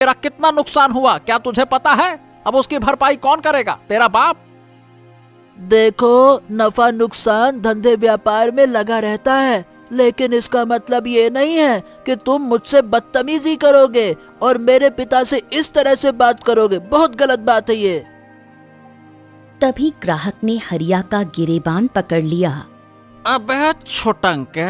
तेरा कितना नुकसान हुआ क्या तुझे पता है? अब उसकी भरपाई कौन करेगा? तेरा बाप। देखो, नफा नुकसान धंधे व्यापार में लगा रहता है, लेकिन इसका मतलब ये नहीं है कि तुम मुझसे बदतमीजी करोगे और मेरे पिता से इस तरह से बात करोगे। बहुत गलत बात है ये। तभी ग्राहक ने हरिया का गिरेबान पकड़ लिया। अबे छोटंके,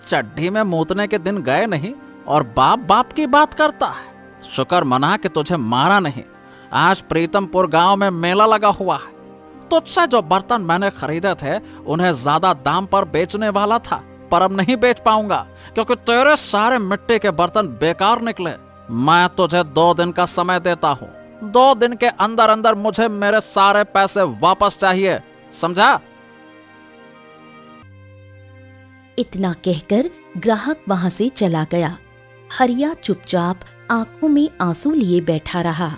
चड्ढी में मूतने के दिन गए नहीं और बाप बाप की बात करता है। शुक्र मना कि तुझे मारा नहीं। आज प्रीतमपुर गांव में मेला लगा हुआ है। तुझसे जो बर्तन मैंने खरीदे थे उन्हें ज्यादा दाम पर बेचने वाला था, पर अब नहीं बेच पाऊंगा क्योंकि तेरे सारे मिट्टी के बर्तन बेकार निकले। मैं तुझे 2 दिन का समय देता हूँ। 2 दिन के अंदर अंदर मुझे मेरे सारे पैसे वापस चाहिए, समझा? इतना कहकर ग्राहक वहां से चला गया। हरिया चुपचाप आंखों में आंसू लिए बैठा रहा।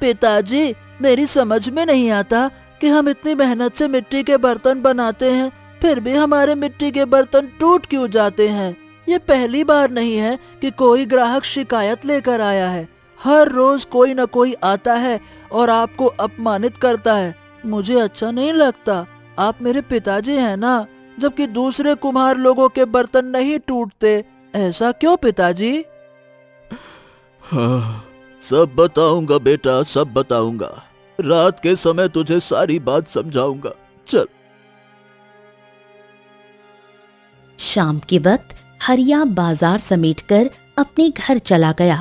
पिताजी, मेरी समझ में नहीं आता कि हम इतनी मेहनत से मिट्टी के बर्तन बनाते हैं, फिर भी हमारे मिट्टी के बर्तन टूट क्यों जाते हैं। ये पहली बार नहीं है कि कोई ग्राहक शिकायत लेकर आया है। हर रोज कोई न कोई आता है और आपको अपमानित करता है। मुझे अच्छा नहीं लगता। आप मेरे पिताजी हैं ना, जबकि दूसरे कुम्हार लोगों के बर्तन नहीं टूटते। ऐसा क्यों पिताजी? हाँ, सब बताऊंगा बेटा, सब बताऊंगा। रात के समय तुझे सारी बात समझाऊंगा। चल। शाम के वक्त हरिया बाजार समेटकर अपने घर चला गया।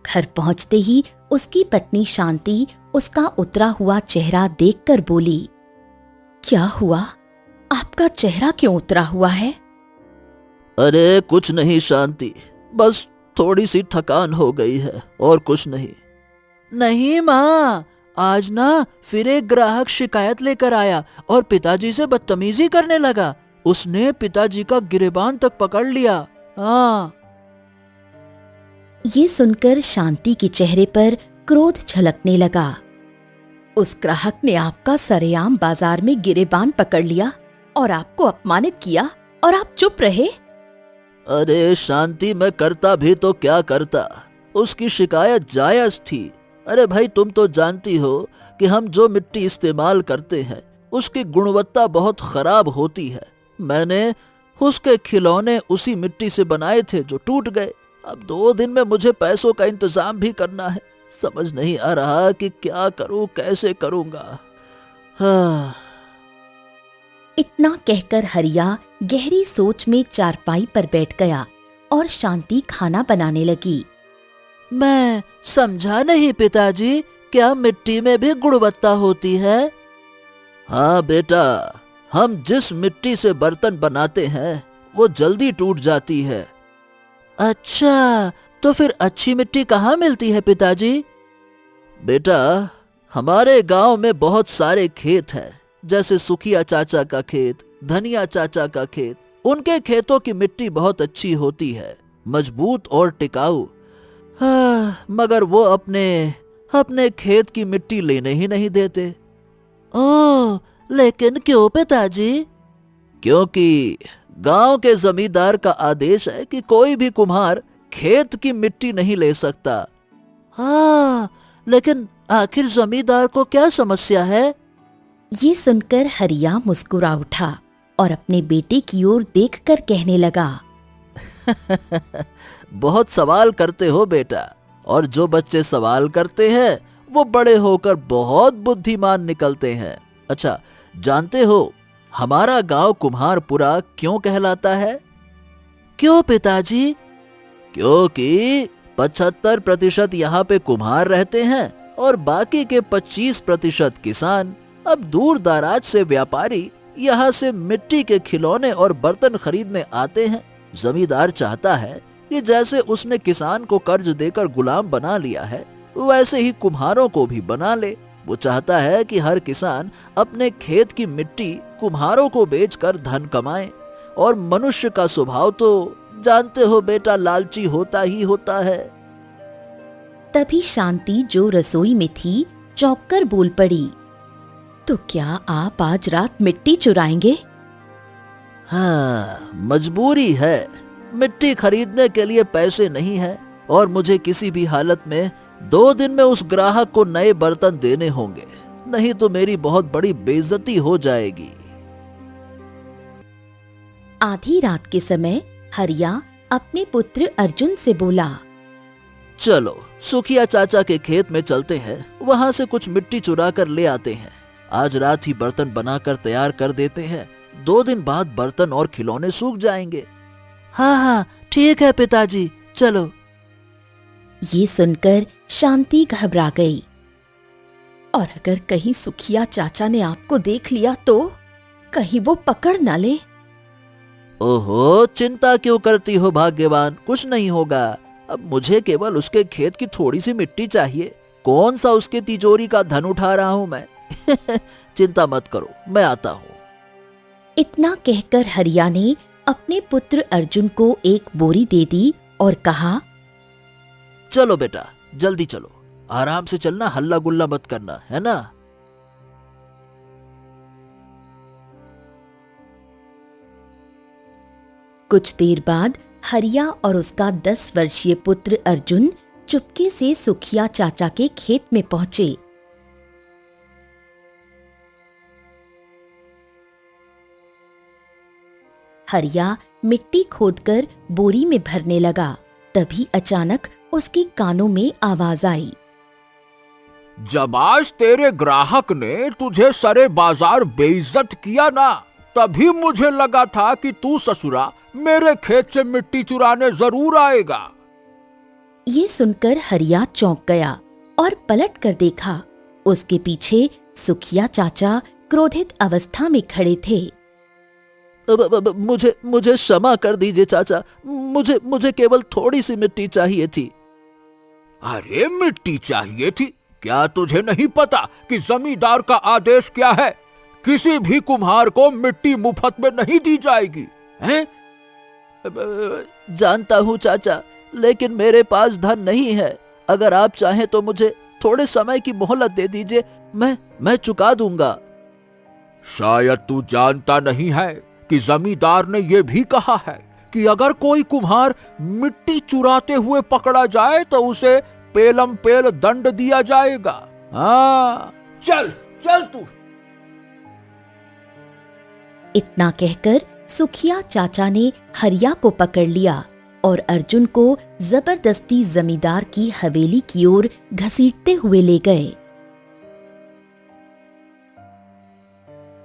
घर पहुंचते ही उसकी पत्नी शांति उसका उतरा हुआ चेहरा देखकर बोली, क्या हुआ? आपका चेहरा क्यों उतरा हुआ है? अरे कुछ नहीं शांति, बस थोड़ी सी थकान हो गई है और कुछ नहीं। नहीं माँ, आज ना फिर एक ग्राहक शिकायत लेकर आया और पिताजी से बदतमीजी करने लगा। उसने पिताजी का गिरेबान तक पकड़ लिया। हाँ। ये सुनकर शांति के चेहरे पर क्रोध झलकने लगा। उस ग्राहक ने आपका सरेआम बाजार में गिरेबान पकड़ लिया और आपको अपमानित किया और आप चुप रहे। अरे शांति, मैं करता भी तो क्या करता, उसकी शिकायत जायज थी। अरे भाई, तुम तो जानती हो कि हम जो मिट्टी इस्तेमाल करते हैं उसकी गुणवत्ता बहुत खराब होती है। मैंने उसके खिलौने उसी मिट्टी से बनाए थे जो टूट गए। अब 2 दिन में मुझे पैसों का इंतजाम भी करना है। समझ नहीं आ रहा कि क्या करूं, कैसे करूंगा। हाँ। इतना कहकर हरिया गहरी सोच में चारपाई पर बैठ गया और शांति खाना बनाने लगी। मैं समझा नहीं पिताजी, क्या मिट्टी में भी गुणवत्ता होती है? हाँ बेटा, हम जिस मिट्टी से बर्तन बनाते हैं वो जल्दी टूट जाती है। अच्छा, तो फिर अच्छी मिट्टी कहाँ मिलती है पिताजी? बेटा, हमारे गांव में बहुत सारे खेत हैं, जैसे सुखिया चाचा का खेत, धनिया चाचा का खेत। उनके खेतों की मिट्टी बहुत अच्छी होती है, मजबूत और टिकाऊ। हाँ, मगर वो अपने खेत की मिट्टी लेने ही नहीं देते। ओह, लेकिन क्यों पिताजी? क्योंकि गांव के जमींदार का आदेश है कि कोई भी कुम्हार खेत की मिट्टी नहीं ले सकता। हाँ, लेकिन आखिर जमींदार को क्या समस्या है? ये सुनकर हरिया मुस्कुरा उठा और अपने बेटे की ओर देखकर कहने लगा, बहुत सवाल करते हो बेटा, और जो बच्चे सवाल करते हैं वो बड़े होकर बहुत बुद्धिमान निकलते हैं। अच्छा, जानते हो हमारा गांव कुम्हारपुरा क्यों कहलाता है? क्यों पिताजी? क्योंकि 75% यहाँ पे कुम्हार रहते हैं और बाकी के 25% किसान। अब दूर दराज से व्यापारी यहाँ से मिट्टी के खिलौने और बर्तन खरीदने आते हैं। जमींदार चाहता है कि जैसे उसने किसान को कर्ज देकर गुलाम बना लिया है, वैसे ही कुम्हारों को भी बना ले। वो चाहता है कि हर किसान अपने खेत की मिट्टी कुम्हारों को बेचकर धन कमाए। और मनुष्य का स्वभाव तो जानते हो बेटा, लालची होता ही होता है। तभी शांति जो रसोई में थी चौंककर बोल पड़ी, तो क्या आप आज रात मिट्टी चुराएंगे? हाँ, मजबूरी है। मिट्टी खरीदने के लिए पैसे नहीं है और मुझे किसी भी हालत में 2 दिन में उस ग्राहक को नए बर्तन देने होंगे, नहीं तो मेरी बहुत बड़ी बेइज्जती हो जाएगी। आधी रात के समय हरिया अपने पुत्र अर्जुन से बोला, चलो सुखिया चाचा के खेत में चलते हैं, वहां से कुछ मिट्टी चुरा कर ले आते हैं। आज रात ही बर्तन बनाकर तैयार कर देते हैं, 2 दिन बाद बर्तन और खिलौने सूख जाएंगे। हाँ हाँ ठीक है पिताजी, चलो। ये सुनकर शांति घबरा गई। और अगर कहीं सुखिया चाचा ने आपको देख लिया तो कहीं वो पकड़ ना ले। ओहो, चिंता क्यों करती हो भाग्यवान, कुछ नहीं होगा। अब मुझे केवल उसके खेत की थोड़ी सी मिट्टी चाहिए, कौन सा उसके तिजोरी का धन उठा रहा हूं मैं। चिंता मत करो, मैं आता हूं। इतना कहकर हरिया ने अपने पुत्र अर्जुन को एक बोरी दे दी और कहा, चलो बेटा जल्दी चलो, आराम से चलना, हल्ला गुल्ला मत करना, है ना। कुछ देर बाद हरिया और उसका 10 वर्षीय पुत्र अर्जुन चुपके से सुखिया चाचा के खेत में पहुंचे। हरिया मिट्टी खोदकर बोरी में भरने लगा। तभी अचानक उसकी कानों में आवाज आई, जब आज तेरे ग्राहक ने तुझे सरे बाजार बेइज्जत किया ना, तभी मुझे लगा था कि तू ससुरा मेरे खेत से मिट्टी चुराने जरूर आएगा। ये सुनकर हरिया चौंक गया और पलट कर देखा। उसके पीछे सुखिया चाचा क्रोधित अवस्था में खड़े थे। मुझे क्षमा कर दीजिए चाचा, मुझे केवल थोड़ी सी मिट्टी चाहिए थी। अरे मिट्टी चाहिए थी? क्या तुझे नहीं पता कि जमींदार का आदेश क्या है? किसी भी कुम्हार को मिट्टी मुफ्त में नहीं दी जाएगी, हैं? जानता हूँ चाचा, लेकिन मेरे पास धन नहीं है। अगर आप चाहें तो मुझे थोड़े समय की मोहलत दे दीजिए, मैं चुका दूंगा। शायद तू जानता नहीं है कि जमींदार ने यह भी कहा है कि अगर कोई कुम्हार मिट्टी चुराते हुए पकड़ा जाए तो उसे पेलम पेल दंड दिया जाएगा। हाँ, चल चल तू। इतना कहकर सुखिया चाचा ने हरिया को पकड़ लिया और अर्जुन को जबरदस्ती जमींदार की हवेली की ओर घसीटते हुए ले गए।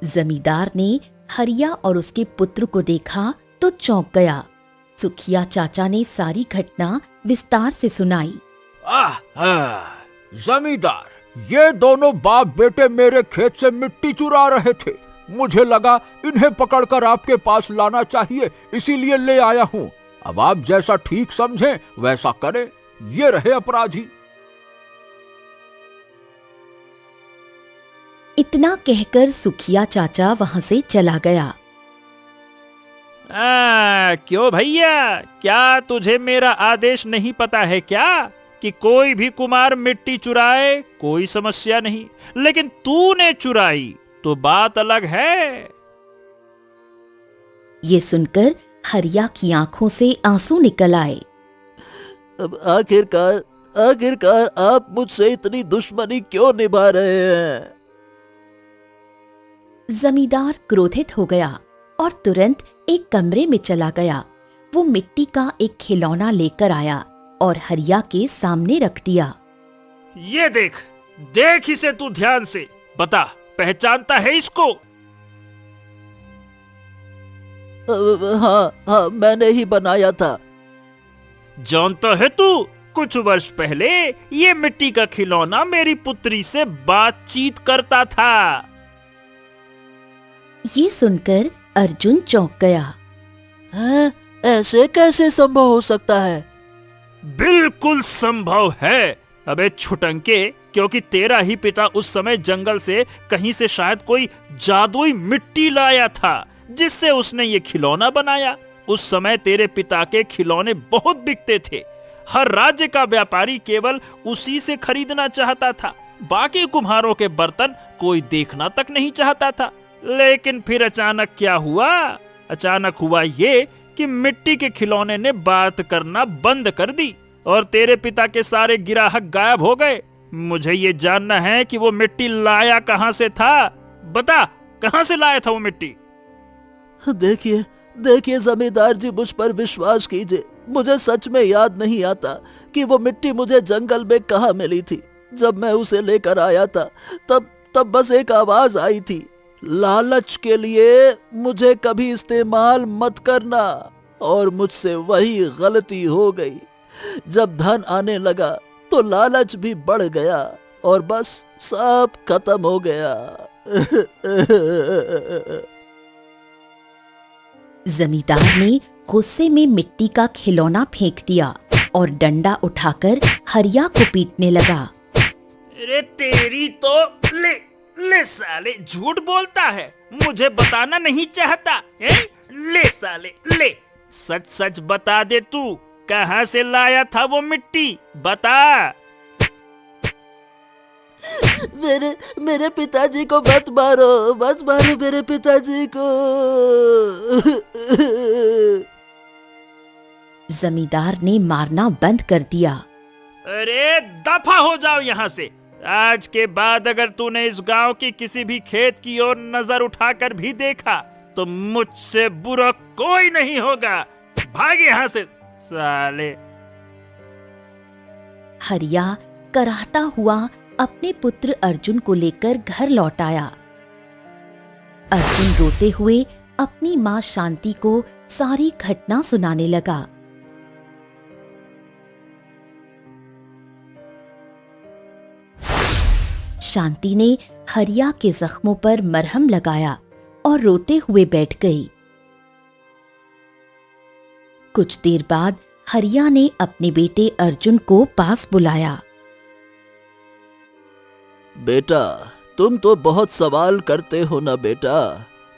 जमींदार ने हरिया और उसके पुत्र को देखा तो चौंक गया। सुखिया चाचा ने सारी घटना विस्तार से सुनाई। जमींदार, ये दोनों बाप बेटे मेरे खेत से मिट्टी चुरा रहे थे। मुझे लगा इन्हें पकड़कर आपके पास लाना चाहिए, इसीलिए ले आया हूँ। अब आप जैसा ठीक समझें वैसा करें। ये रहे अपराधी। इतना कहकर सुखिया चाचा वहां से चला गया। क्यों भैया, क्या तुझे मेरा आदेश नहीं पता है क्या कि कोई भी कुम्हार मिट्टी चुराए कोई समस्या नहीं, लेकिन तूने चुराई तो बात अलग है। ये सुनकर हरिया की आंखों से आंसू निकल आए। अब आखिरकार आप मुझसे इतनी दुश्मनी क्यों निभा रहे हैं? जमींदार क्रोधित हो गया और तुरंत एक कमरे में चला गया। वो मिट्टी का एक खिलौना लेकर आया और हरिया के सामने रख दिया। ये देख इसे तू ध्यान से, बता पहचानता है इसको? हाँ, मैंने ही बनाया था। जानता है तू, कुछ वर्ष पहले ये मिट्टी का खिलौना मेरी पुत्री से बातचीत करता था। ये सुनकर अर्जुन चौंक गया। हैं? ऐसे कैसे संभव हो सकता है? बिल्कुल संभव है अबे छुटंके, क्योंकि तेरा ही पिता उस समय जंगल से कहीं से शायद कोई जादुई मिट्टी लाया था, जिससे उसने ये खिलौना बनाया। उस समय तेरे पिता के खिलौने बहुत बिकते थे। हर राज्य का व्यापारी केवल उसी से खरीदना चाहता था। बाकी कुम्हारों के बर्तन कोई देखना तक नहीं चाहता था। लेकिन फिर अचानक क्या हुआ? अचानक हुआ ये कि मिट्टी के खिलौने ने बात करना बंद कर दी और तेरे पिता के सारे ग्राहक गायब हो गए। मुझे ये जानना है कि वो मिट्टी लाया कहाँ से था। बता, कहाँ से लाया था वो मिट्टी? देखिए देखिए जमींदार जी, मुझ पर विश्वास कीजिए, मुझे सच में याद नहीं आता कि वो मिट्टी मुझे जंगल में कहाँ मिली थी। जब मैं उसे लेकर आया था तब बस एक आवाज आई थी, लालच के लिए मुझे कभी इस्तेमाल मत करना। और मुझसे वही गलती हो गई। जब धन आने लगा तो लालच भी बढ़ गया और बस सब खत्म हो गया। जमींदार ने गुस्से में मिट्टी का खिलौना फेंक दिया और डंडा उठाकर हरिया को पीटने लगा। अरे तेरी तो ले साले, झूठ बोलता है, मुझे बताना नहीं चाहता है? ले साले ले, सच सच बता दे, तू कहाँ से लाया था वो मिट्टी, बता। मेरे पिताजी को मत मारो मेरे पिताजी को। जमींदार ने मारना बंद कर दिया। अरे दफा हो जाओ यहाँ से। आज के बाद अगर तूने इस गांव की किसी भी खेत की ओर नजर उठाकर भी देखा तो मुझसे बुरा कोई नहीं होगा। भाग यहाँ से साले। हरिया कराहता हुआ अपने पुत्र अर्जुन को लेकर घर लौट आया। अर्जुन रोते हुए अपनी मां शांति को सारी घटना सुनाने लगा। शांति ने हरिया के जख्मों पर मरहम लगाया और रोते हुए बैठ गई। कुछ देर बाद हरिया ने अपने बेटे अर्जुन को पास बुलाया। बेटा, तुम तो बहुत सवाल करते हो ना बेटा।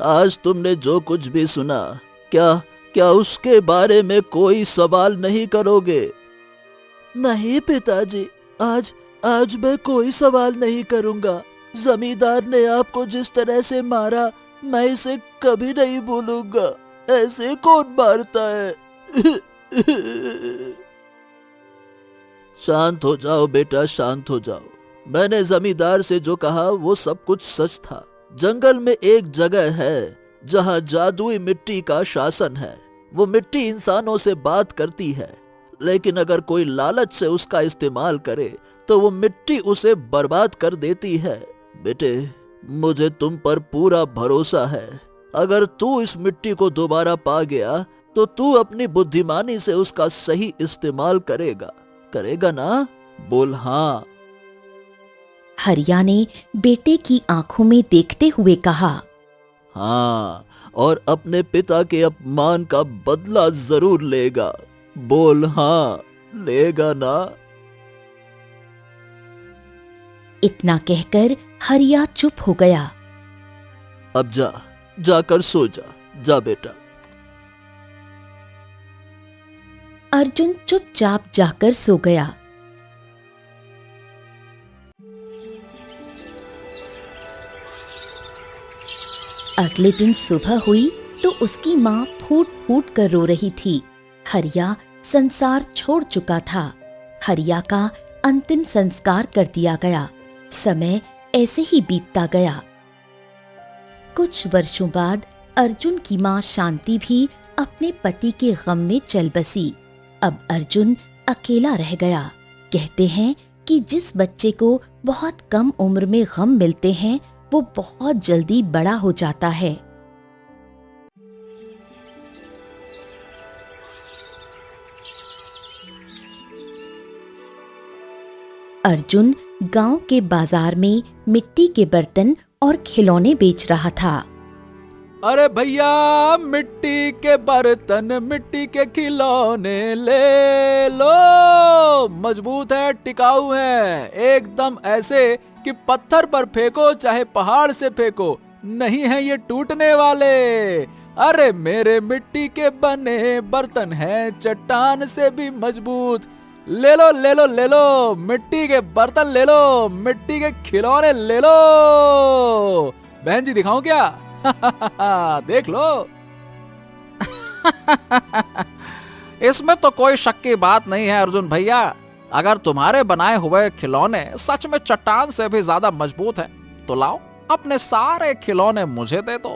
आज तुमने जो कुछ भी सुना, क्या उसके बारे में कोई सवाल नहीं करोगे? नहीं पिताजी, आज मैं कोई सवाल नहीं करूंगा। जमींदार ने आपको जिस तरह से मारा, मैं इसे कभी नहीं भूलूंगा। ऐसे कौन मारता है? शांत हो जाओ बेटा, शांत हो जाओ। मैंने जमींदार से जो कहा वो सब कुछ सच था। जंगल में एक जगह है जहां जादुई मिट्टी का शासन है। वो मिट्टी इंसानों से बात करती है, लेकिन अगर कोई लालच से उसका इस्तेमाल करे तो वो मिट्टी उसे बर्बाद कर देती है। बेटे, मुझे तुम पर पूरा भरोसा है। अगर तू इस मिट्टी को दोबारा पा गया तो तू अपनी बुद्धिमानी से उसका सही इस्तेमाल करेगा ना? बोल हाँ। हरिया ने बेटे की आंखों में देखते हुए कहा, हाँ, और अपने पिता के अपमान का बदला जरूर लेगा। बोल हाँ, लेगा ना? इतना कहकर हरिया चुप हो गया। अब जाकर सो जा बेटा। अर्जुन चुपचाप जाकर सो गया। अगले दिन सुबह हुई तो उसकी माँ फूट फूट कर रो रही थी। हरिया संसार छोड़ चुका था। हरिया का अंतिम संस्कार कर दिया गया। समय ऐसे ही बीतता गया। कुछ वर्षों बाद अर्जुन की माँ शांति भी अपने पति के गम में चल बसी। अब अर्जुन अकेला रह गया। कहते हैं कि जिस बच्चे को बहुत कम उम्र में गम मिलते हैं वो बहुत जल्दी बड़ा हो जाता है। अर्जुन गांव के बाजार में मिट्टी के बर्तन और खिलौने बेच रहा था। अरे भैया, मिट्टी के बर्तन, मिट्टी के खिलौने ले लो। मजबूत है, टिकाऊ है, एकदम ऐसे कि पत्थर पर फेंको चाहे पहाड़ से फेंको, नहीं है ये टूटने वाले। अरे मेरे मिट्टी के बने बर्तन हैं चट्टान से भी मजबूत। ले लो ले लो ले लो, मिट्टी के बर्तन ले लो, मिट्टी के खिलौने ले लो। बहन जी दिखाऊं क्या? देख लो। इसमें तो कोई शक की बात नहीं है अर्जुन भैया। अगर तुम्हारे बनाए हुए खिलौने सच में चट्टान से भी ज्यादा मजबूत हैं, तो लाओ अपने सारे खिलौने मुझे दे दो।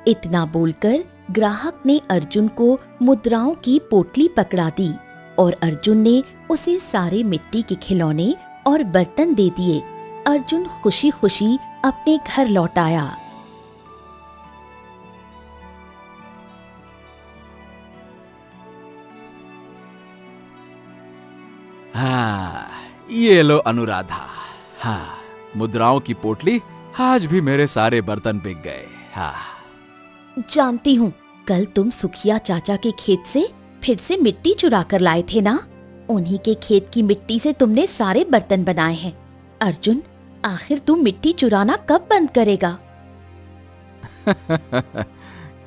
इतना बोलकर ग्राहक ने अर्जुन को मुद्राओं की पोटली पकड़ा दी और अर्जुन ने उसे सारे मिट्टी के खिलौने और बर्तन दे दिए। अर्जुन खुशी खुशी अपने घर लौट आया। हाँ, ये लो अनुराधा। हाँ, मुद्राओं की पोटली, आज भी मेरे सारे बर्तन बिक गए। हाँ। जानती हूँ, कल तुम सुखिया चाचा के खेत से फिर से मिट्टी चुरा कर लाए थे ना? उन्हीं के खेत की मिट्टी से तुमने सारे बर्तन बनाए हैं। अर्जुन, आखिर तुम मिट्टी चुराना कब बंद करेगा?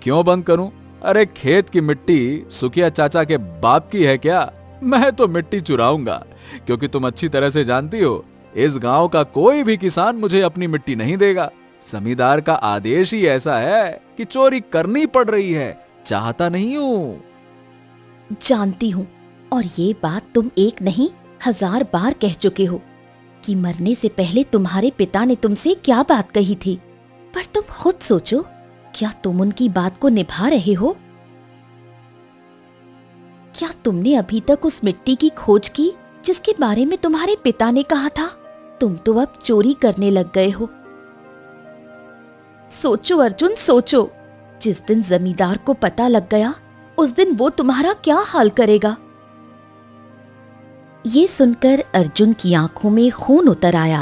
क्यों बंद करूं? अरे खेत की मिट्टी सुखिया चाचा के बाप की है क्या? मैं तो मिट्टी चुराऊंगा, क्योंकि तुम अच्छी तरह से जानती हो, इस गांव का कोई भी किसान मुझे अपनी मिट्टी नहीं देगा। जमींदार का आदेश ही ऐसा है कि चोरी करनी पड़ रही है, चाहता नहीं हूं। जानती हूँ, और ये बात तुम एक नहीं 1000 बार कह चुके हो कि मरने से पहले तुम्हारे पिता ने तुमसे क्या बात कही थी। पर तुम खुद सोचो, क्या तुम उनकी बात को निभा रहे हो? क्या तुमने अभी तक उस मिट्टी की खोज की जिसके बारे में तुम्हारे पिता ने कहा था? तुम तो अब चोरी करने लग गए हो। सोचो अर्जुन, सोचो, जिस दिन जमींदार को पता लग गया, उस दिन वो तुम्हारा क्या हाल करेगा? ये सुनकर अर्जुन की आंखों में खून उतर आया।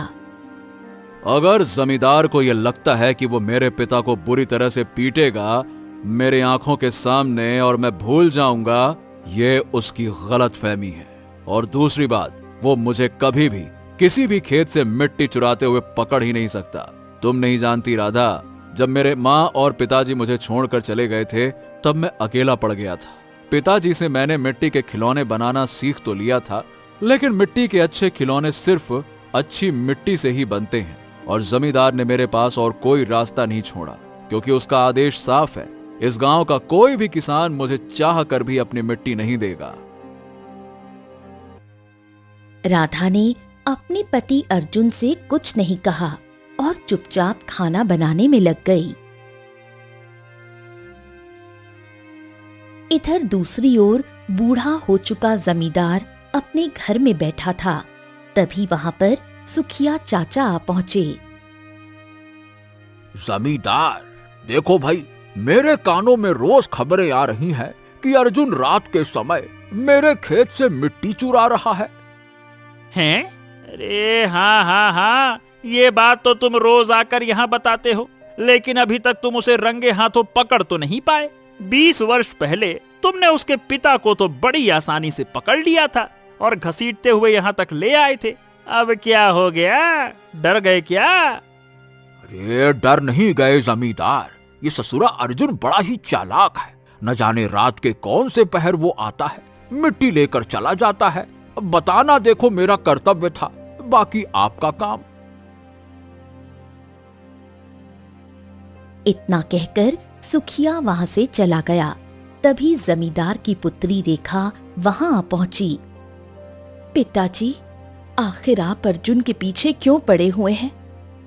अगर जमींदार को यह लगता है कि वो मेरे पिता को बुरी तरह से पीटेगा मेरे आंखों के सामने और मैं भूल जाऊंगा, ये उसकी गलत फहमी है। और दूसरी बात, वो मुझे कभी भी किसी भी खेत से मिट्टी चुराते हुए पकड़ ही नहीं सकता। तुम नहीं जानती राधा, जब मेरे माँ और पिताजी मुझे छोड़कर चले गए थे, तब मैं अकेला पड़ गया था। पिताजी से मैंने मिट्टी के खिलौने बनाना सीख तो लिया था, लेकिन मिट्टी के अच्छे खिलौने सिर्फ अच्छी मिट्टी से ही बनते हैं। और जमींदार ने मेरे पास और कोई रास्ता नहीं छोड़ा, क्योंकि उसका आदेश साफ है, इस गांव का कोई भी किसान मुझे चाह कर भी अपनी मिट्टी नहीं देगा। राधा ने अपने पति अर्जुन से कुछ नहीं कहा और चुपचाप खाना बनाने में लग गई। इधर दूसरी ओर बूढ़ा हो चुका जमींदार अपने घर में बैठा था। तभी वहां पर सुखिया चाचा आ पहुंचे। जमींदार, देखो भाई, मेरे कानों में रोज खबरें आ रही हैं कि अर्जुन रात के समय मेरे खेत से मिट्टी चुरा रहा है। हैं? अरे हाँ हाँ हाँ, ये बात तो तुम रोज आकर यहाँ बताते हो, लेकिन अभी तक तुम उसे रंगे हाथों पकड़ तो नहीं पाए। 20 वर्ष पहले तुमने उसके पिता को तो बड़ी आसानी से पकड़ लिया था और घसीटते हुए यहाँ तक ले आए थे। अब क्या हो गया? डर गए क्या? अरे डर नहीं गए जमींदार, ये ससुरा अर्जुन बड़ा ही चालाक है। न जाने रात के कौन से पहर वो आता है, मिट्टी लेकर चला जाता है। अब बताना देखो मेरा कर्तव्य था, बाकी आपका काम। इतना कहकर सुखिया वहां से चला गया। तभी जमींदार की पुत्री रेखा वहां आ पहुंची। पिताजी, आखिर आप अर्जुन के पीछे क्यों पड़े हुए हैं?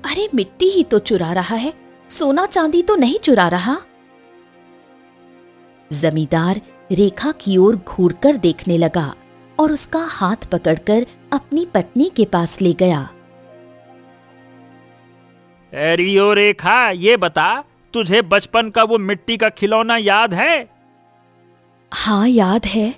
अरे मिट्टी ही तो चुरा रहा है, सोना चांदी तो नहीं चुरा रहा। जमींदार रेखा की ओर घूरकर देखने लगा और उसका हाथ पकड़कर अपनी पत्नी के पास ले गया। रियो रेखा, ये बता, तुझे बचपन का वो मिट्टी का खिलौना याद है? हाँ याद है।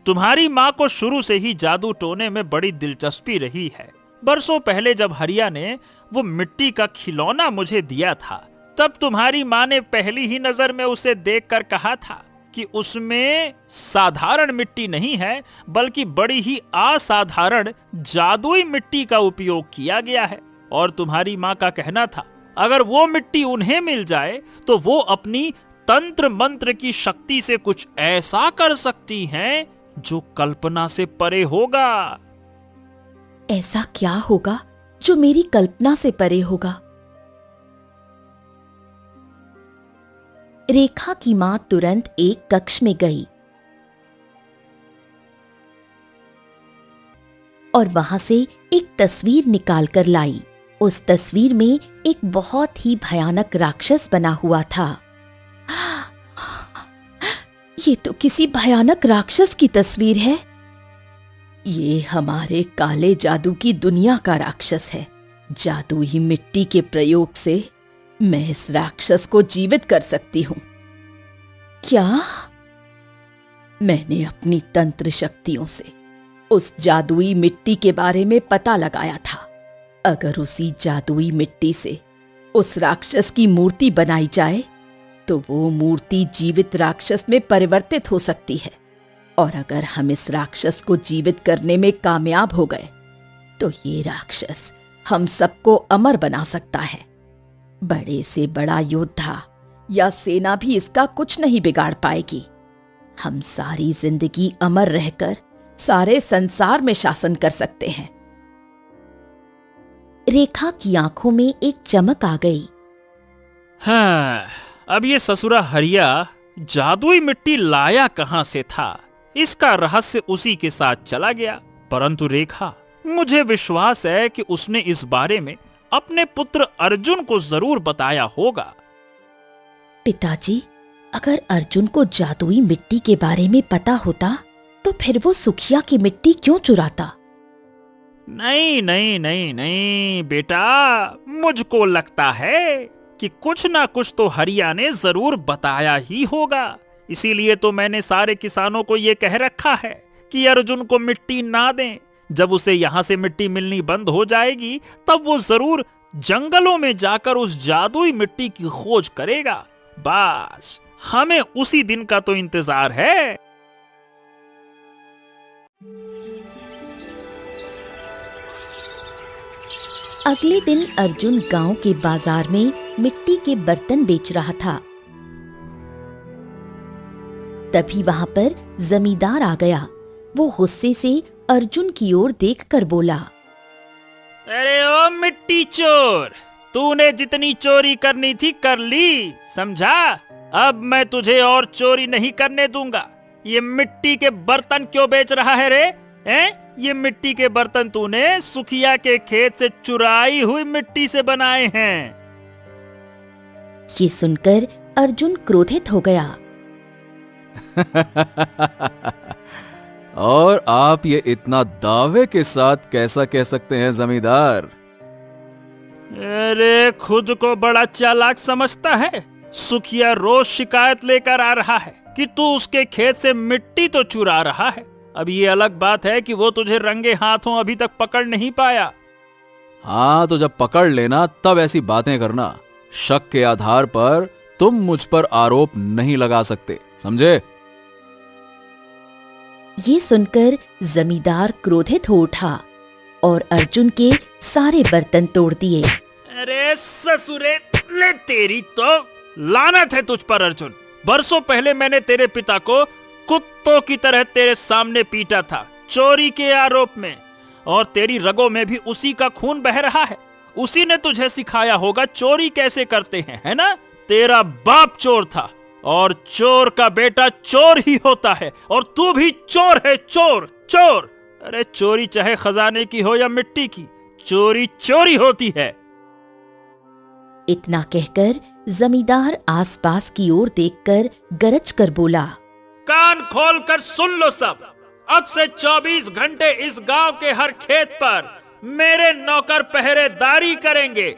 तुम्हारी माँ को शुरू से ही जादू टोने में बड़ी दिलचस्पी रही है। बरसों पहले जब हरिया ने वो मिट्टी का खिलौना मुझे दिया था, तब तुम्हारी माँ ने पहली ही नजर में उसे देखकर कहा था कि उसमें साधारण मिट्टी नहीं है, बल्कि बड़ी ही असाधारण जादुई मिट्टी का उपयोग किया गया है। और तुम्हारी माँ का कहना था, अगर वो मिट्टी उन्हें मिल जाए तो वो अपनी तंत्र मंत्र की शक्ति से कुछ ऐसा कर सकती हैं जो कल्पना से परे होगा। ऐसा क्या होगा जो मेरी कल्पना से परे होगा? रेखा की मां तुरंत एक कक्ष में गई और वहां से एक तस्वीर निकाल कर लाई। उस तस्वीर में एक बहुत ही भयानक राक्षस बना हुआ था। ये तो किसी भयानक राक्षस की तस्वीर है। ये हमारे काले जादू की दुनिया का राक्षस है। जादुई मिट्टी के प्रयोग से मैं इस राक्षस को जीवित कर सकती हूं। क्या? मैंने अपनी तंत्र शक्तियों से उस जादुई मिट्टी के बारे में पता लगाया था। अगर उसी जादुई मिट्टी से उस राक्षस की मूर्ति बनाई जाए तो वो मूर्ति जीवित राक्षस में परिवर्तित हो सकती है, और अगर हम इस राक्षस को जीवित करने में कामयाब हो गए तो ये राक्षस हम सबको अमर बना सकता है। बड़े से बड़ा योद्धा या सेना भी इसका कुछ नहीं बिगाड़ पाएगी। हम सारी जिंदगी अमर रहकर सारे संसार में शासन कर सकते हैं। रेखा की आंखों में एक चमक आ गई। हाँ, अब ये ससुरा हरिया जादुई मिट्टी लाया कहां से था, इसका रहस्य उसी के साथ चला गया। परंतु रेखा, मुझे विश्वास है कि उसने इस बारे में अपने पुत्र अर्जुन को जरूर बताया होगा। पिताजी, अगर अर्जुन को जादुई मिट्टी के बारे में पता होता तो फिर वो सुखिया की मिट्टी क्यों चुराता? नहीं नहीं नहीं नहीं बेटा, मुझको लगता है कि कुछ ना कुछ तो हरिया ने जरूर बताया ही होगा। इसीलिए तो मैंने सारे किसानों को ये कह रखा है कि अर्जुन को मिट्टी ना दें। जब उसे यहाँ से मिट्टी मिलनी बंद हो जाएगी तब वो जरूर जंगलों में जाकर उस जादुई मिट्टी की खोज करेगा। बस हमें उसी दिन का तो इंतजार है। अगले दिन अर्जुन गांव के बाजार में मिट्टी के बर्तन बेच रहा था। तभी वहां पर जमींदार आ गया। वो गुस्से से अर्जुन की ओर देखकर बोला, अरे ओ मिट्टी चोर, तूने जितनी चोरी करनी थी कर ली, समझा? अब मैं तुझे और चोरी नहीं करने दूंगा। ये मिट्टी के बर्तन क्यों बेच रहा है रे? ये मिट्टी के बर्तन तूने सुखिया के खेत से चुराई हुई मिट्टी से बनाए हैं। ये सुनकर अर्जुन क्रोधित हो गया। और आप ये इतना दावे के साथ कैसा कह सकते हैं जमींदार? अरे खुद को बड़ा चालाक समझता है। सुखिया रोज शिकायत लेकर आ रहा है कि तू उसके खेत से मिट्टी तो चुरा रहा है। अब ये अलग बात है कि वो तुझे रंगे हाथों अभी तक पकड़ नहीं पाया। हाँ, तो जब पकड़ लेना तब ऐसी बातें करना। शक के आधार पर तुम मुझ पर आरोप नहीं लगा सकते, समझे? ये सुनकर जमींदार क्रोधित हो उठा और अर्जुन के सारे बर्तन तोड़ दिए। अरे ससुरे, ले तेरी तो लानत है तुझ पर अर्जुन। बरसों पहले मैंने तेरे पिता को कुत्तों की तरह तेरे सामने पीटा था, चोरी के आरोप में, और तेरी रगों में भी उसी का खून बह रहा है। उसी ने तुझे सिखाया होगा चोरी कैसे करते हैं, है ना? तेरा बाप चोर था और चोर का बेटा चोर ही होता है, और तू भी चोर है, चोर चोर। अरे चोरी चाहे खजाने की हो या मिट्टी की, चोरी चोरी होती है। इतना कहकर जमींदार आसपास की ओर देखकर गरज कर बोला, कान खोलकर सुन लो सब। अब से 24 घंटे इस गांव के हर खेत पर मेरे नौकर पहरेदारी करेंगे।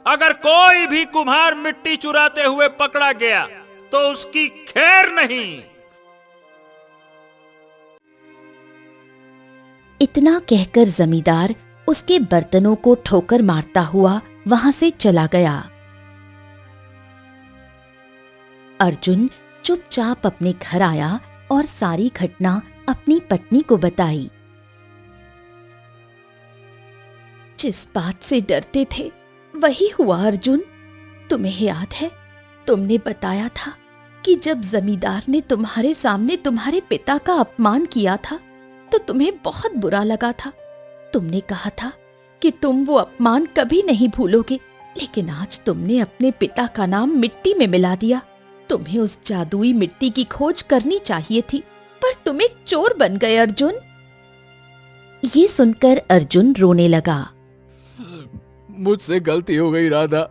अगर कोई भी कुम्हार मिट्टी चुराते हुए पकड़ा गया तो उसकी खैर नहीं। इतना कहकर जमींदार उसके बर्तनों को ठोकर मारता हुआ वहां से चला गया। अर्जुन चुपचाप अपने घर आया और सारी घटना अपनी पत्नी को बताई। जिस बात से डरते थे वही हुआ अर्जुन। तुम्हें याद है, तुमने बताया था कि जब जमींदार ने तुम्हारे सामने तुम्हारे पिता का अपमान किया था तो तुम्हें बहुत बुरा लगा था। तुमने कहा था कि तुम वो अपमान कभी नहीं भूलोगे, लेकिन आज तुमने अपने पिता का नाम मिट्टी में मिला दिया तुम्हें उस जादुई मिट्टी की खोज करनी चाहिए थी, पर तुम एक चोर बन गए अर्जुन। ये सुनकर अर्जुन रोने लगा। मुझसे गलती हो गई राधा,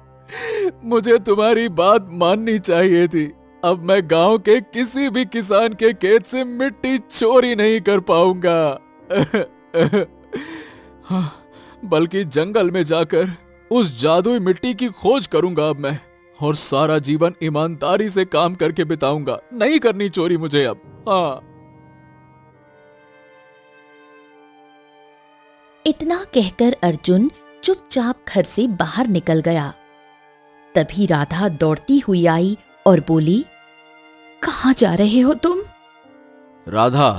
मुझे तुम्हारी बात माननी चाहिए थी। अब मैं गांव के किसी भी किसान के खेत से मिट्टी चोरी नहीं कर पाऊंगा, बल्कि जंगल में जाकर उस जादुई मिट्टी की खोज करूंगा अब मैं, और सारा जीवन ईमानदारी से काम करके बिताऊंगा। नहीं करनी चोरी मुझे अब। हाँ। इतना कहकर अर्जुन चुपचाप घर से बाहर निकल गया। तभी राधा दौड़ती हुई आई और बोली, कहाँ जा रहे हो तुम? राधा,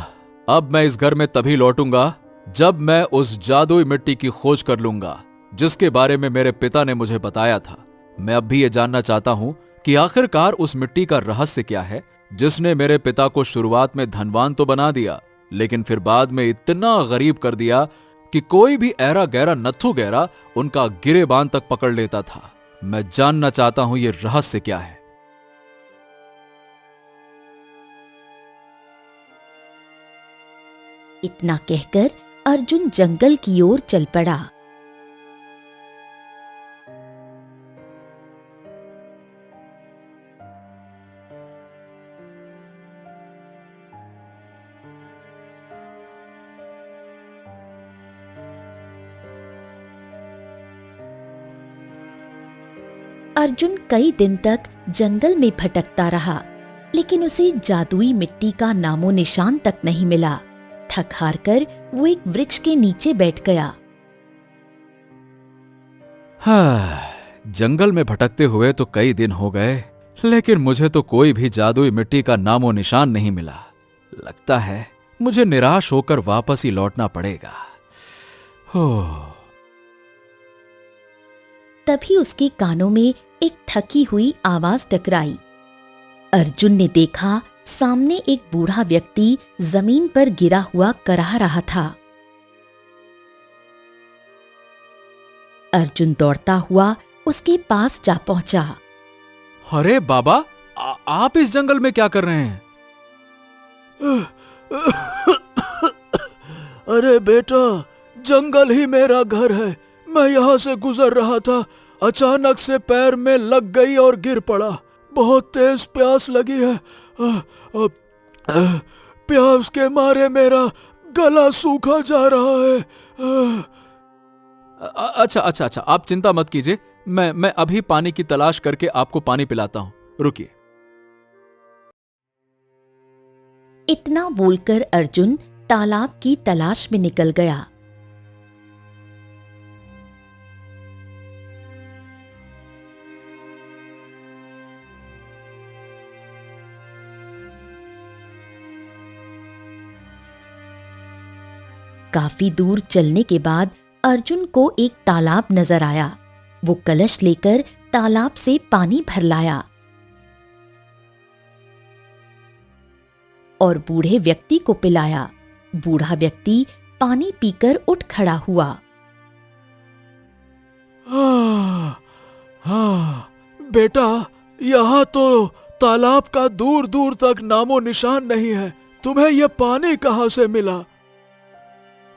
अब मैं इस घर में तभी लौटूंगा जब मैं उस जादुई मिट्टी की खोज कर लूंगा जिसके बारे में मेरे पिता ने मुझे बताया था। मैं अब भी ये जानना चाहता हूं कि आखिरकार उस मिट्टी का रहस्य क्या है जिसने मेरे पिता को शुरुआत में धनवान तो बना दिया, लेकिन फिर बाद में इतना गरीब कर दिया कि कोई भी ऐरा गहरा नत्थु गहरा उनका गिरेबान तक पकड़ लेता था। मैं जानना चाहता हूं ये रहस्य क्या है। इतना कहकर अर्जुन जंगल की ओर चल पड़ा। अर्जुन कई दिन तक जंगल में भटकता रहा, लेकिन उसे जादुई मिट्टी का नामो निशान तक नहीं मिला। थक हार कर वो एक वृक्ष के नीचे बैठ गया। हाँ, जंगल में भटकते हुए तो कई दिन हो गए, लेकिन मुझे तो कोई भी जादुई मिट्टी का नामो निशान नहीं मिला। लगता है मुझे निराश होकर वापस ही लौटना पड़ेगा। हो। तभी उसके कानों में एक थकी हुई आवाज टकराई। अर्जुन ने देखा सामने एक बूढ़ा व्यक्ति जमीन पर गिरा हुआ कराह रहा था। अर्जुन दौड़ता हुआ उसके पास जा पहुंचा। अरे बाबा, आप इस जंगल में क्या कर रहे हैं? अरे बेटा, जंगल ही मेरा घर है। मैं यहाँ से गुजर रहा था, अचानक से पैर में लग गई और गिर पड़ा। बहुत तेज प्यास लगी है। प्यास के मारे मेरा गला सूखा जा रहा है। अच्छा अच्छा अच्छा, आप चिंता मत कीजिए, मैं अभी पानी की तलाश करके आपको पानी पिलाता हूं, रुकिए। इतना बोलकर अर्जुन तालाब की तलाश में निकल गया। काफी दूर चलने के बाद अर्जुन को एक तालाब नजर आया। वो कलश लेकर तालाब से पानी भर लाया और बूढ़े व्यक्ति को पिलाया। बूढ़ा व्यक्ति पानी पीकर उठ खड़ा हुआ। हाँ, बेटा, यहाँ तो तालाब का दूर दूर तक नामो निशान नहीं है। तुम्हें यह पानी कहाँ से मिला?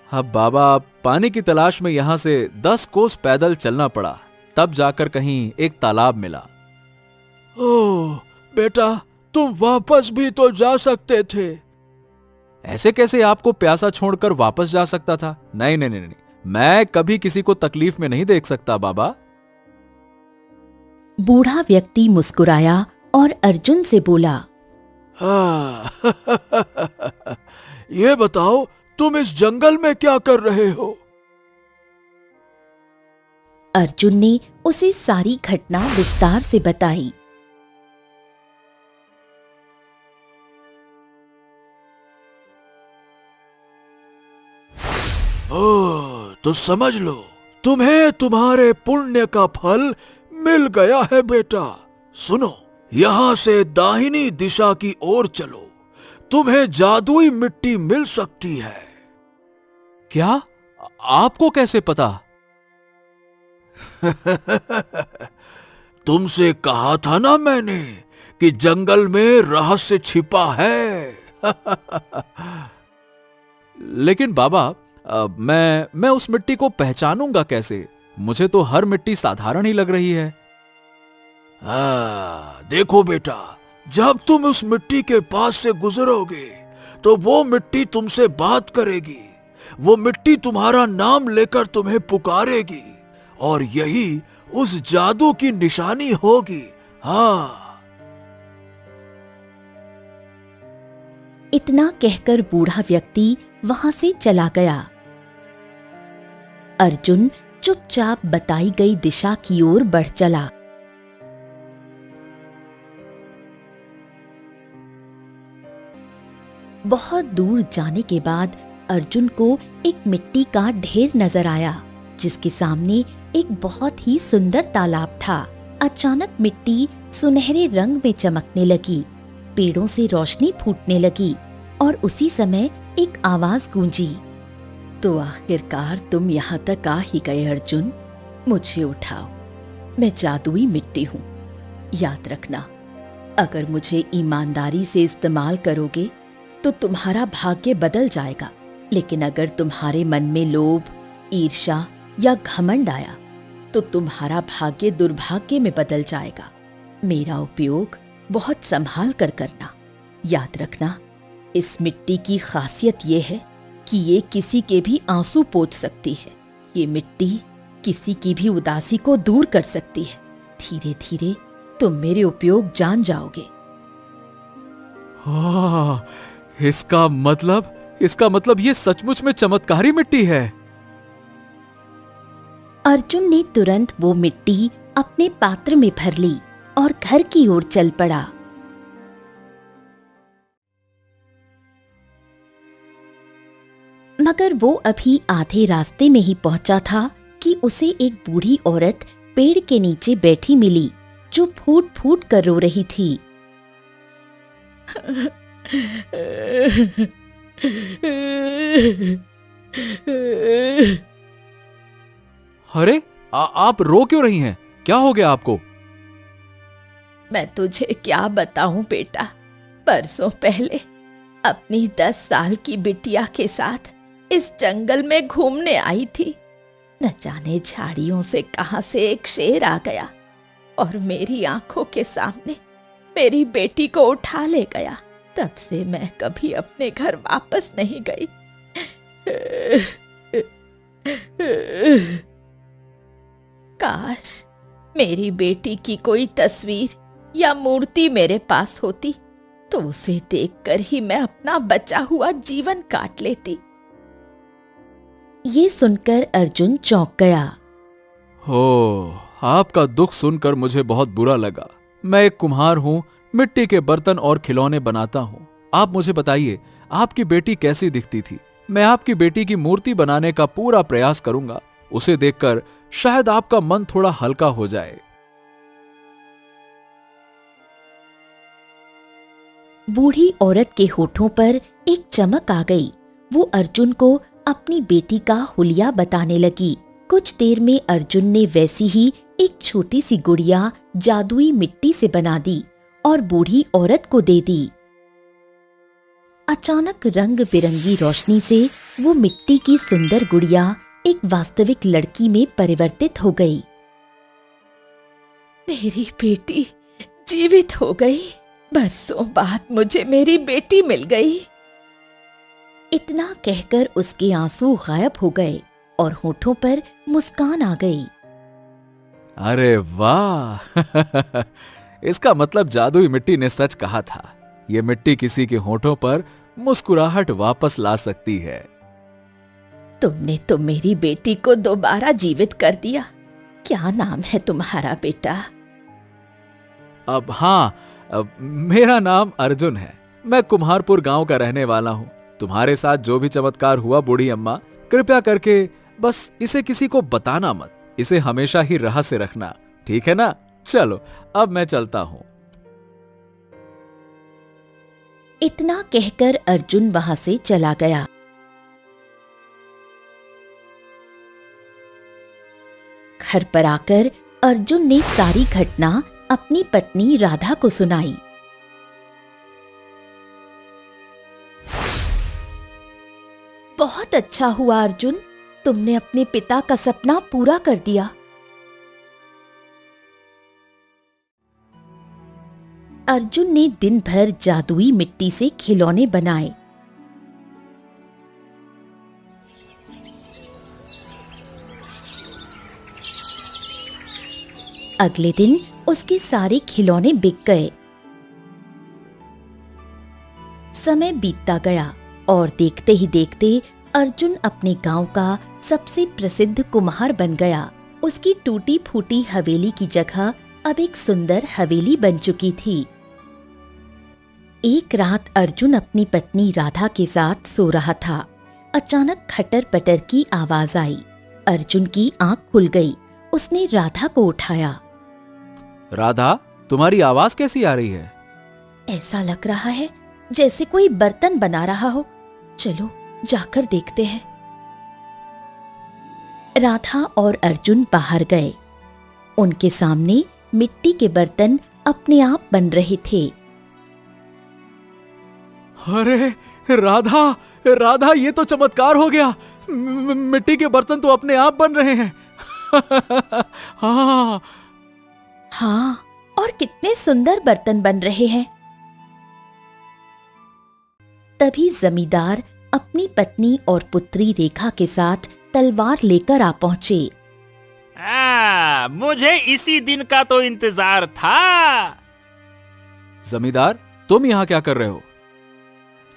अब बाबा, पानी की तलाश में यहां से 10 कोस पैदल चलना पड़ा, तब जाकर कहीं एक तालाब मिला। ओह बेटा, तुम वापस भी तो जा सकते थे। ऐसे कैसे आपको प्यासा छोड़कर वापस जा सकता था? नहीं नहीं नहीं नहीं, मैं कभी किसी को तकलीफ में नहीं देख सकता बाबा। बूढ़ा व्यक्ति मुस्कुराया और अर्जुन से बोला, हाँ, ये बताओ, तुम इस जंगल में क्या कर रहे हो? अर्जुन ने उसे सारी घटना विस्तार से बताई। ओह, तो समझ लो, तुम्हें तुम्हारे पुण्य का फल मिल गया है बेटा। सुनो, यहाँ से दाहिनी दिशा की ओर चलो, तुम्हें जादुई मिट्टी मिल सकती है। क्या? आपको कैसे पता? तुमसे कहा था ना मैंने कि जंगल में रहस्य छिपा है। लेकिन बाबा, मैं उस मिट्टी को पहचानूंगा कैसे? मुझे तो हर मिट्टी साधारण ही लग रही है। देखो बेटा, जब तुम उस मिट्टी के पास से गुजरोगे तो वो मिट्टी तुमसे बात करेगी। वो मिट्टी तुम्हारा नाम लेकर तुम्हें पुकारेगी और यही उस जादू की निशानी होगी। हाँ। इतना कहकर बूढ़ा व्यक्ति वहां से चला गया। अर्जुन चुपचाप बताई गई दिशा की ओर बढ़ चला। बहुत दूर जाने के बाद अर्जुन को एक मिट्टी का ढेर नजर आया, जिसके सामने एक बहुत ही सुंदर तालाब था। अचानक मिट्टी सुनहरे रंग में चमकने लगी, पेड़ों से रोशनी फूटने लगी और उसी समय एक आवाज गूंजी। तो आखिरकार तुम यहाँ तक आ ही गए अर्जुन, मुझे उठाओ, मैं जादुई मिट्टी हूँ। याद रखना, अगर मुझे ईमानदारी से इस्तेमाल करोगे तो तुम्हारा भाग्य बदल जाएगा, लेकिन अगर तुम्हारे मन में लोभ, ईर्ष्या या घमंड आया तो तुम्हारा भाग्य दुर्भाग्य में बदल जाएगा। मेरा उपयोग बहुत संभाल कर करना। याद रखना, इस मिट्टी की खासियत ये है कि ये किसी के भी आंसू पोंछ सकती है। ये मिट्टी किसी की भी उदासी को दूर कर सकती है। धीरे धीरे तुम मेरे उपयोग जान जाओगे। इसका मतलब ये सचमुच में चमत्कारी मिट्टी है। अर्जुन ने तुरंत वो मिट्टी अपने पात्र में भर ली और घर की ओर चल पड़ा। मगर वो अभी आधे रास्ते में ही पहुंचा था कि उसे एक बूढ़ी औरत पेड़ के नीचे बैठी मिली, जो फूट फूट कर रो रही थी। अरे, आप रो क्यों रही हैं? क्या हो गया आपको? मैं तुझे क्या बताऊं बेटा, परसों पहले अपनी 10 साल की बिटिया के साथ इस जंगल में घूमने आई थी। न जाने झाड़ियों से कहां से एक शेर आ गया और मेरी आंखों के सामने मेरी बेटी को उठा ले गया। तब से मैं कभी अपने घर वापस नहीं गई। काश मेरी बेटी की कोई तस्वीर या मूर्ति मेरे पास होती तो उसे देखकर ही मैं अपना बचा हुआ जीवन काट लेती। ये सुनकर अर्जुन चौंक गया। हो, आपका दुख सुनकर मुझे बहुत बुरा लगा। मैं एक कुम्हार हूँ, मिट्टी के बर्तन और खिलौने बनाता हूँ। आप मुझे बताइए, आपकी बेटी कैसी दिखती थी? मैं आपकी बेटी की मूर्ति बनाने का पूरा प्रयास करूंगा। उसे देखकर शायद आपका मन थोड़ा हल्का हो जाए। बूढ़ी औरत के होठों पर एक चमक आ गई। वो अर्जुन को अपनी बेटी का हुलिया बताने लगी। कुछ देर में अर्जुन ने वैसी ही एक छोटी सी गुड़िया जादुई मिट्टी से बना दी और बूढ़ी औरत को दे दी। अचानक रंग बिरंगी रोशनी से वो मिट्टी की सुंदर गुड़िया एक वास्तविक लड़की में परिवर्तित हो गई। मेरी बेटी जीवित हो गई। बरसों बाद मुझे मेरी बेटी मिल गई। इतना कहकर उसके आंसू गायब हो गए और होठों पर मुस्कान आ गई। अरे वाह! इसका मतलब जादुई मिट्टी ने सच कहा था। ये मिट्टी किसी के होठों पर मुस्कुराहट वापस ला सकती है। तुमने तो मेरी बेटी को दोबारा जीवित कर दिया। क्या नाम है तुम्हारा बेटा? मेरा नाम अर्जुन है। मैं कुम्हारपुर गांव का रहने वाला हूँ। तुम्हारे साथ जो भी चमत्कार हुआ बूढ़ी अम्मा, कृपया करके बस इसे किसी को बताना मत। इसे हमेशा ही रहस्य रखना, ठीक है ना? चलो अब मैं चलता हूँ। इतना कहकर अर्जुन वहां से चला गया। घर पर आकर अर्जुन ने सारी घटना अपनी पत्नी राधा को सुनाई। बहुत अच्छा हुआ अर्जुन, तुमने अपने पिता का सपना पूरा कर दिया। अर्जुन ने दिन भर जादुई मिट्टी से खिलौने बनाए। अगले दिन उसके सारे खिलौने बिक गए। समय बीतता गया और देखते ही देखते अर्जुन अपने गांव का सबसे प्रसिद्ध कुम्हार बन गया। उसकी टूटी फूटी हवेली की जगह अब एक सुंदर हवेली बन चुकी थी। एक रात अर्जुन अपनी पत्नी राधा के साथ सो रहा था। अचानक खटर पटर की आवाज आई। अर्जुन की आंख खुल गई। उसने राधा को उठाया। राधा, तुम्हारी आवाज कैसी आ रही है? ऐसा लग रहा है जैसे कोई बर्तन बना रहा हो। चलो जाकर देखते हैं। राधा और अर्जुन बाहर गए। उनके सामने मिट्टी के बर्तन अपने आप बन रहे थे। अरे राधा, राधा, ये तो चमत्कार हो गया। मिट्टी के बर्तन तो अपने आप बन रहे हैं। हाँ हाँ, और कितने सुंदर बर्तन बन रहे हैं। तभी जमींदार अपनी पत्नी और पुत्री रेखा के साथ तलवार लेकर आ पहुंचे। मुझे इसी दिन का तो इंतजार था। जमींदार, तुम यहाँ क्या कर रहे हो?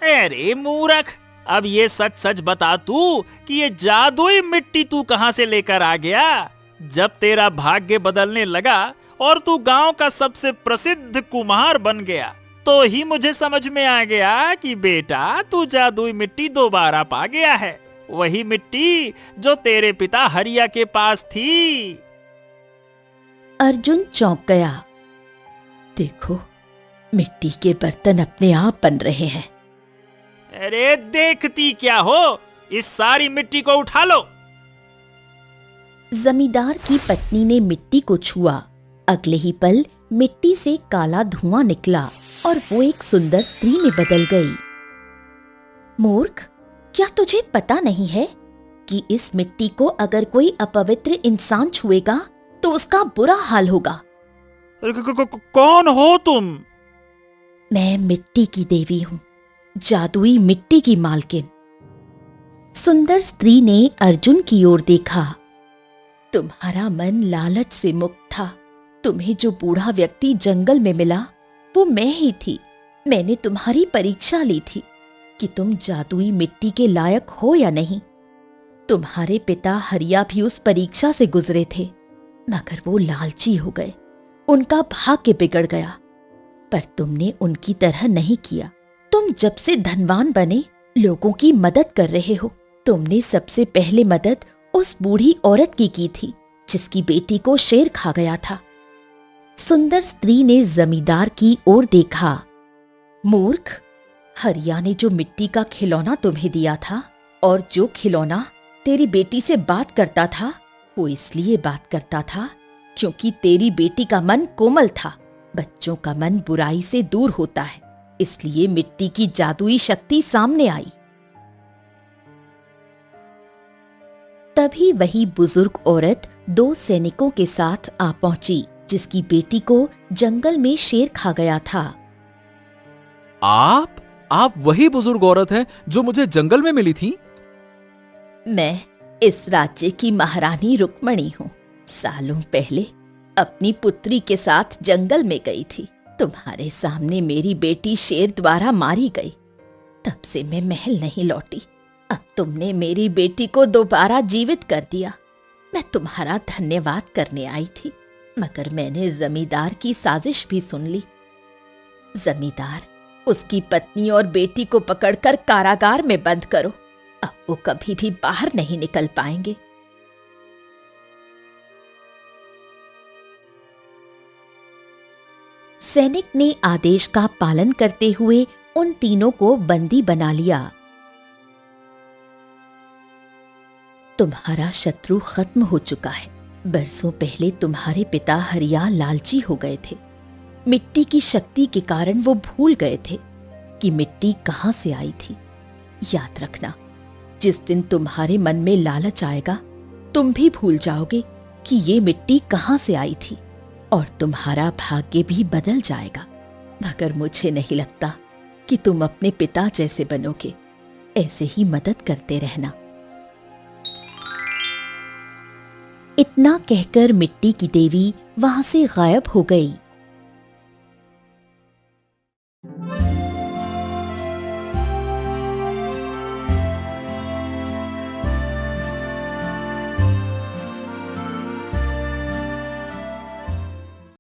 अरे मूर्ख, अब ये सच सच बता तू कि ये जादुई मिट्टी तू कहां से लेकर आ गया। जब तेरा भाग्य बदलने लगा और तू गांव का सबसे प्रसिद्ध कुम्हार बन गया, तो ही मुझे समझ में आ गया कि बेटा तू जादुई मिट्टी दोबारा पा गया है। वही मिट्टी जो तेरे पिता हरिया के पास थी। अर्जुन चौंक गया। देखो, मिट्टी के बर्तन अपने आप बन रहे हैं। अरे देखती क्या हो, इस सारी मिट्टी को उठा लो। जमींदार की पत्नी ने मिट्टी को छुआ। अगले ही पल मिट्टी से काला धुआं निकला और वो एक सुंदर स्त्री में बदल गई। मूर्ख, क्या तुझे पता नहीं है कि इस मिट्टी को अगर कोई अपवित्र इंसान छुएगा तो उसका बुरा हाल होगा। कौन हो तुम? मैं मिट्टी की देवी हूँ, जादुई मिट्टी की मालकिन। सुंदर स्त्री ने अर्जुन की ओर देखा। तुम्हारा मन लालच से मुक्त था। तुम्हें जो बूढ़ा व्यक्ति जंगल में मिला वो मैं ही थी। मैंने तुम्हारी परीक्षा ली थी कि तुम जादुई मिट्टी के लायक हो या नहीं। तुम्हारे पिता हरिया भी उस परीक्षा से गुजरे थे, मगर वो लालची हो गए। उनका भाग्य बिगड़ गया, पर तुमने उनकी तरह नहीं किया। तुम जब से धनवान बने लोगों की मदद कर रहे हो। तुमने सबसे पहले मदद उस बूढ़ी औरत की थी जिसकी बेटी को शेर खा गया था। सुंदर स्त्री ने जमींदार की ओर देखा। मूर्ख, हरिया ने जो मिट्टी का खिलौना तुम्हें दिया था और जो खिलौना तेरी बेटी से बात करता था, वो इसलिए बात करता था क्योंकि तेरी बेटी का मन कोमल था। बच्चों का मन बुराई से दूर होता है, इसलिए मिट्टी की जादुई शक्ति सामने आई। तभी वही बुजुर्ग औरत 2 सैनिकों के साथ आ पहुंची जिसकी बेटी को जंगल में शेर खा गया था। आप वही बुजुर्ग औरत हैं जो मुझे जंगल में मिली थी? मैं इस राज्य की महारानी रुक्मणी हूँ। सालों पहले अपनी पुत्री के साथ जंगल में गई थी। तुम्हारे सामने मेरी बेटी शेर द्वारा मारी गई। तब से मैं महल नहीं लौटी। अब तुमने मेरी बेटी को दोबारा जीवित कर दिया। मैं तुम्हारा धन्यवाद करने आई थी, मगर मैंने जमींदार की साजिश भी सुन ली। जमींदार, उसकी पत्नी और बेटी को पकड़कर कारागार में बंद करो। अब वो कभी भी बाहर नहीं निकल पाएंगे। सैनिक ने आदेश का पालन करते हुए उन तीनों को बंदी बना लिया। तुम्हारा शत्रु खत्म हो चुका है। बरसों पहले तुम्हारे पिता हरिया लालची हो गए थे। मिट्टी की शक्ति के कारण वो भूल गए थे कि मिट्टी कहां से आई थी। याद रखना, जिस दिन तुम्हारे मन में लालच आएगा, तुम भी भूल जाओगे कि ये मिट्टी कहाँ से आई थी और तुम्हारा भाग्य भी बदल जाएगा। मगर मुझे नहीं लगता कि तुम अपने पिता जैसे बनोगे। ऐसे ही मदद करते रहना। इतना कहकर मिट्टी की देवी वहां से गायब हो गई।